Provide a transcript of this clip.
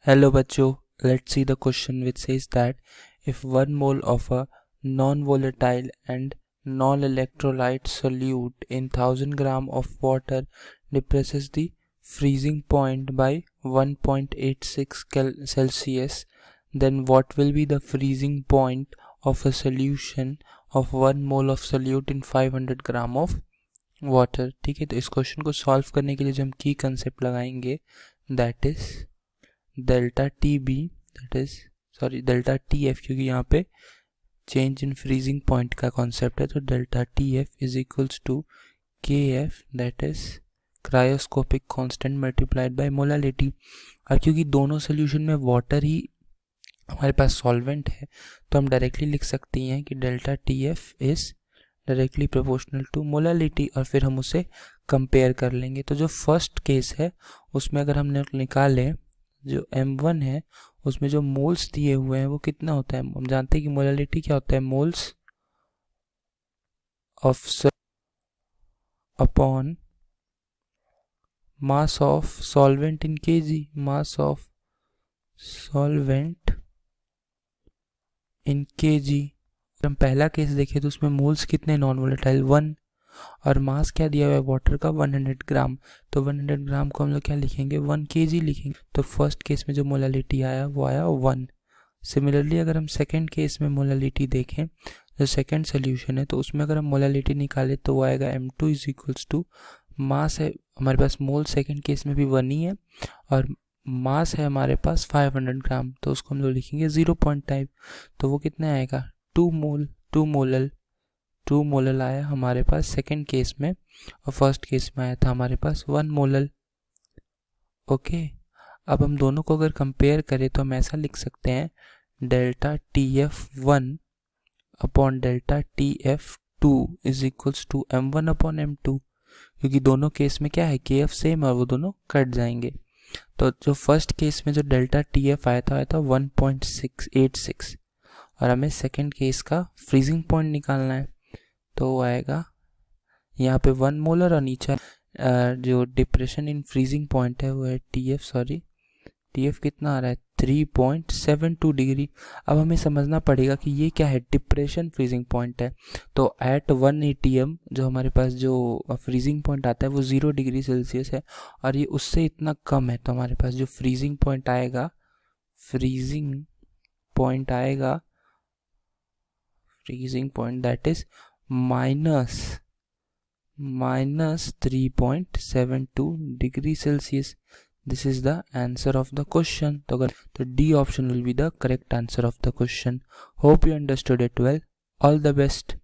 Hello बच्चों, let's see the question which says that if 1 mole of a non-volatile and non-electrolyte solute in 1000 gram of water depresses the freezing point by 1.86 Celsius, then what will be the freezing point of a solution of 1 mole of solute in 500 gram of water. ठीक है, तो इस question को solve करने के लिए जो हम की कंसेप्ट लगाएंगे that is delta T B, delta T F, क्योंकि यहाँ पे चेंज इन फ्रीजिंग पॉइंट का कॉन्सेप्ट है। तो delta T F is equals to K F, that is cryoscopic constant multiplied by molality. और क्योंकि दोनों सोल्यूशन में वाटर ही हमारे पास सॉल्वेंट है, तो हम डायरेक्टली लिख सकते हैं कि delta T F is directly proportional to molality, और फिर हम उसे कंपेयर कर लेंगे। तो जो फर्स्ट केस है उसमें अगर हमने निकाले, जो M1 है उसमें जो मोल्स दिए हुए हैं वो कितना होता है, हम जानते हैं कि मोलालिटी क्या होता है, moles of upon mass of solvent in KG, mass of solvent in KG. हम पहला केस देखें तो उसमें मोल्स कितने नॉन वोलेटाइल 1, और मास क्या दिया हुआ है वाटर का 100 ग्राम। तो 100 ग्राम को हम लोग क्या लिखेंगे, 1 kg लिखेंगे। तो फर्स्ट केस में जो मोलालिटी आया वो आया 1। सिमिलरली अगर हम सेकंड केस में मोलालिटी देखें, जो सेकंड सोल्यूशन है, तो उसमें अगर हम मोलालिटी निकाले तो वो आएगा M2 is equals to mass है हमारे पास, मोल सेकंड केस में भी 1 ही है, और मास है हमारे पास 500 ग्राम, तो उसको हम लोग लिखेंगे 0.5। तो वो कितना आएगा 2 मोलल आया हमारे पास सेकंड केस में, और फर्स्ट केस में आया था हमारे पास 1 मोलल। ओके, अब हम दोनों को अगर कंपेयर करें तो हम ऐसा लिख सकते हैं delta T F 1 upon delta T F 2 is equals to M1 upon M2, क्योंकि दोनों केस में क्या है के एफ सेम और वो दोनों कट जाएंगे। तो जो फर्स्ट केस में जो डेल्टा टी एफ आया था 1.686, और हमें सेकेंड केस का फ्रीजिंग पॉइंट निकालना है। तो वो आएगा यहाँ पे 1 मोलर, और नीचे जो डिप्रेशन इन फ्रीजिंग पॉइंट है वो है टी एफ कितना आ रहा है 3.72 डिग्री। अब हमें समझना पड़ेगा कि ये क्या है, डिप्रेशन फ्रीजिंग पॉइंट है। तो एट 1 ATM जो हमारे पास जो फ्रीजिंग पॉइंट आता है वो 0 डिग्री सेल्सियस है, और ये उससे इतना कम है। तो हमारे पास जो फ्रीजिंग पॉइंट आएगा that is minus 3.72 degree Celsius. This is the answer of the question. So D option will be the correct answer of the question. Hope you understood it well. All the best.